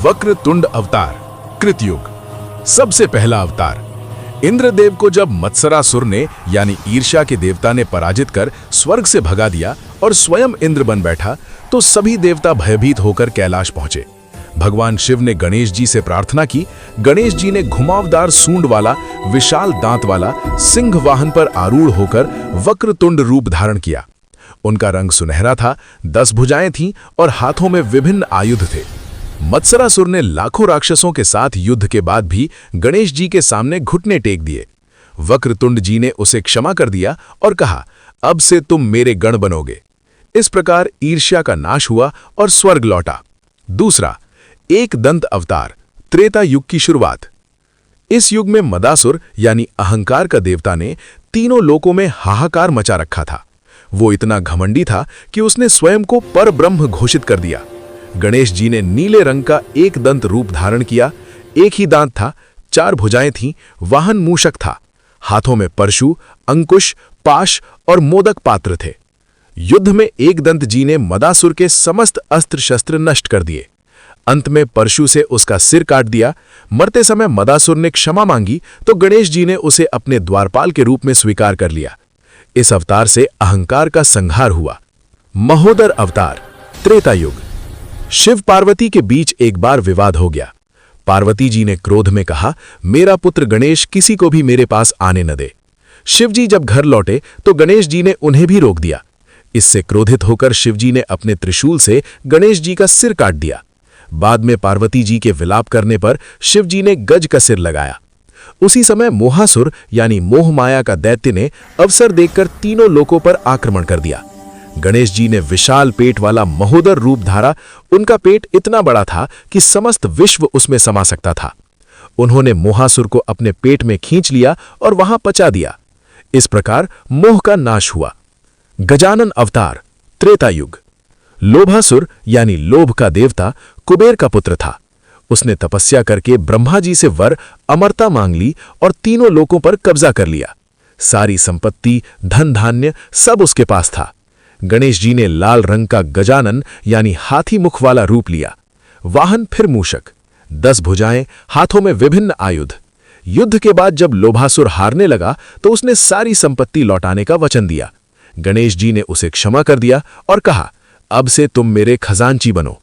वक्रतुंड अवतार, कृतयुग। सबसे पहला अवतार। इंद्रदेव को जब मत्सरासुर ने यानी ईर्ष्या के देवता ने पराजित कर स्वर्ग से भगा दिया और स्वयं इंद्र बन बैठा, तो सभी देवता भयभीत होकर कैलाश पहुंचे। भगवान शिव ने गणेश जी से प्रार्थना की। गणेश जी ने घुमावदार सूंड वाला, विशाल दांत वाला सिंह वाहन पर आरूढ़ होकर वक्रतुंड रूप धारण किया। उनका रंग सुनहरा था, 10 भुजाएं थीं और हाथों में विभिन्न आयुध थे। मत्सरासुर ने लाखों राक्षसों के साथ युद्ध के बाद भी गणेश जी के सामने घुटने टेक दिए। वक्रतुंड जी ने उसे क्षमा कर दिया और कहा, अब से तुम मेरे गण बनोगे। इस प्रकार ईर्ष्या का नाश हुआ और स्वर्ग लौटा। दूसरा, एक दंत अवतार, त्रेता युग की शुरुआत। इस युग में मदासुर यानी अहंकार का देवता ने तीनों लोकों में हाहाकार मचा रखा था। वो इतना घमंडी था कि उसने स्वयं को परब्रह्म घोषित कर दिया। गणेश जी ने नीले रंग का एक दंत रूप धारण किया। एक ही दांत था, 4 भुजाएं थीं, वाहन मूषक था। हाथों में परशु, अंकुश, पाश और मोदक पात्र थे। युद्ध में एक दंत जी ने मदासुर के समस्त अस्त्र शस्त्र नष्ट कर दिए। अंत में परशु से उसका सिर काट दिया। मरते समय मदासुर ने क्षमा मांगी तो गणेश जी ने उसे अपने द्वारपाल के रूप में स्वीकार कर लिया। इस अवतार से अहंकार का संहार हुआ। महोदर अवतार, त्रेता युग। शिव पार्वती के बीच एक बार विवाद हो गया। पार्वती जी ने क्रोध में कहा, मेरा पुत्र गणेश किसी को भी मेरे पास आने न दे। शिव जी जब घर लौटे तो गणेश जी ने उन्हें भी रोक दिया। इससे क्रोधित होकर शिव जी ने अपने त्रिशूल से गणेश जी का सिर काट दिया। बाद में पार्वती जी के विलाप करने पर शिव जी ने गज का सिर लगाया। उसी समय मोहासुर यानी मोह माया का दैत्य ने अवसर देखकर तीनों लोकों पर आक्रमण कर दिया। गणेश जी ने विशाल पेट वाला महोदर रूप धारा। उनका पेट इतना बड़ा था कि समस्त विश्व उसमें समा सकता था। उन्होंने मोहासुर को अपने पेट में खींच लिया और वहां पचा दिया। इस प्रकार मोह का नाश हुआ। गजानन अवतार, त्रेता युग। लोभासुर यानी लोभ का देवता कुबेर का पुत्र था। उसने तपस्या करके ब्रह्मा जी से वर अमरता मांग ली और तीनों लोकों पर कब्जा कर लिया। सारी संपत्ति, धन धान्य सब उसके पास था। गणेश जी ने लाल रंग का गजानन यानी हाथी मुख वाला रूप लिया। वाहन फिर मूषक, 10 भुजाएं, हाथों में विभिन्न आयुध। युद्ध के बाद जब लोभासुर हारने लगा तो उसने सारी संपत्ति लौटाने का वचन दिया। गणेश जी ने उसे क्षमा कर दिया और कहा, अब से तुम मेरे खजांची बनो।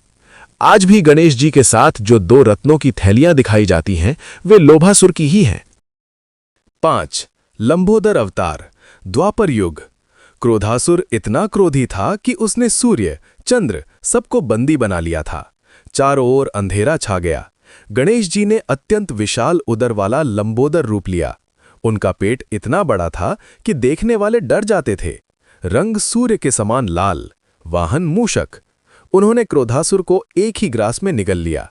आज भी गणेश जी के साथ जो 2 रत्नों की थैलियां दिखाई जाती हैं, वे लोभासुर की ही हैं। 5. लंबोदर अवतार, द्वापर युग। क्रोधासुर इतना क्रोधी था कि उसने सूर्य, चंद्र सबको बंदी बना लिया था। चारों ओर अंधेरा छा गया। गणेश जी ने अत्यंत विशाल उदर वाला लंबोदर रूप लिया। उनका पेट इतना बड़ा था कि देखने वाले डर जाते थे। रंग सूर्य के समान लाल, वाहन मूषक। उन्होंने क्रोधासुर को एक ही ग्रास में निगल लिया।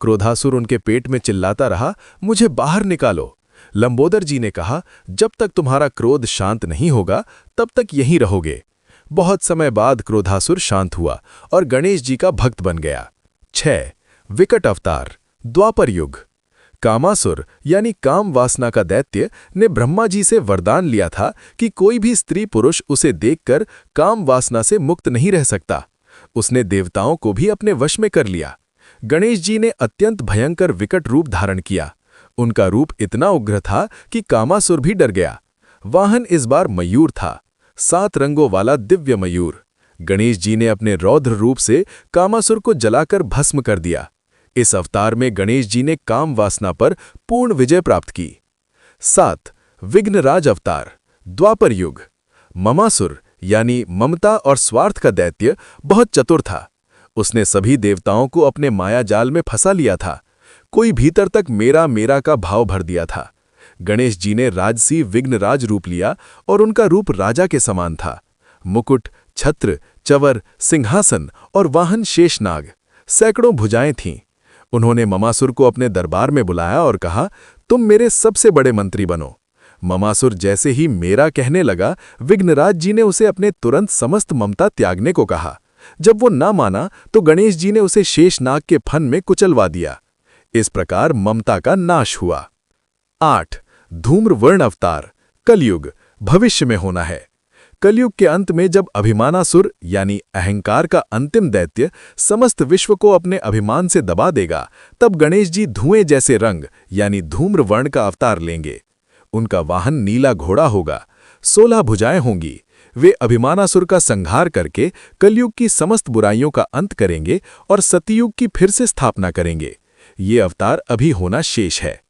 क्रोधासुर उनके पेट में चिल्लाता रहा, मुझे बाहर निकालो। लंबोदर जी ने कहा, जब तक तुम्हारा क्रोध शांत नहीं होगा तब तक यहीं रहोगे। बहुत समय बाद क्रोधासुर शांत हुआ और गणेश जी का भक्त बन गया। 6. विकट अवतार, द्वापर युग। कामासुर यानी काम वासना का दैत्य ने ब्रह्मा जी से वरदान लिया था कि कोई भी स्त्री पुरुष उसे देखकर काम वासना से मुक्त नहीं रह सकता। उसने देवताओं को भी अपने वश में कर लिया। गणेश जी ने अत्यंत भयंकर विकट रूप धारण किया। उनका रूप इतना उग्र था कि कामासुर भी डर गया। वाहन इस बार मयूर था, 7 रंगों वाला दिव्य मयूर। गणेश जी ने अपने रौद्र रूप से कामासुर को जलाकर भस्म कर दिया। इस अवतार में गणेश जी ने काम वासना पर पूर्ण विजय प्राप्त की। 7. विघ्नराज अवतार, द्वापर युग। ममासुर यानी ममता और स्वार्थ का दैत्य बहुत चतुर था। उसने सभी देवताओं को अपने माया जाल में फंसा लिया था। कोई भीतर तक मेरा मेरा का भाव भर दिया था। गणेश जी ने राजसी विघ्नराज रूप लिया और उनका रूप राजा के समान था। मुकुट, छत्र, चवर, सिंहासन और वाहन शेषनाग, सैकड़ों भुजाएं थीं। उन्होंने ममासुर को अपने दरबार में बुलाया और कहा, तुम मेरे सबसे बड़े मंत्री बनो। ममासुर जैसे ही मेरा कहने लगा, विघ्नराज जी ने उसे अपने तुरंत समस्त ममता त्यागने को कहा। जब वो ना माना तो गणेश जी ने उसे शेषनाग के फन में कुचलवा दिया। इस प्रकार ममता का नाश हुआ। 8. धूम्रवर्ण अवतार, कलयुग, भविष्य में होना है। कलयुग के अंत में जब अभिमानासुर यानी अहंकार का अंतिम दैत्य समस्त विश्व को अपने अभिमान से दबा देगा, तब गणेश जी धुएं जैसे रंग यानी धूम्र वर्ण का अवतार लेंगे। उनका वाहन नीला घोड़ा होगा, 16 भुजाएं होंगी। वे अभिमानासुर का संहार करके कलयुग की समस्त बुराइयों का अंत करेंगे और सतयुग की फिर से स्थापना करेंगे। ये अवतार अभी होना शेष है।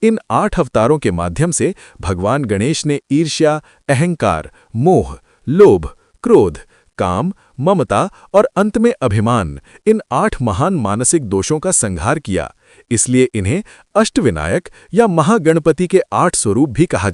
इन 8 अवतारों के माध्यम से भगवान गणेश ने ईर्ष्या, अहंकार, मोह, लोभ, क्रोध, काम, ममता और अंत में अभिमान, इन 8 महान मानसिक दोषों का संहार किया। इसलिए इन्हें अष्टविनायक या महागणपति के 8 स्वरूप भी कहा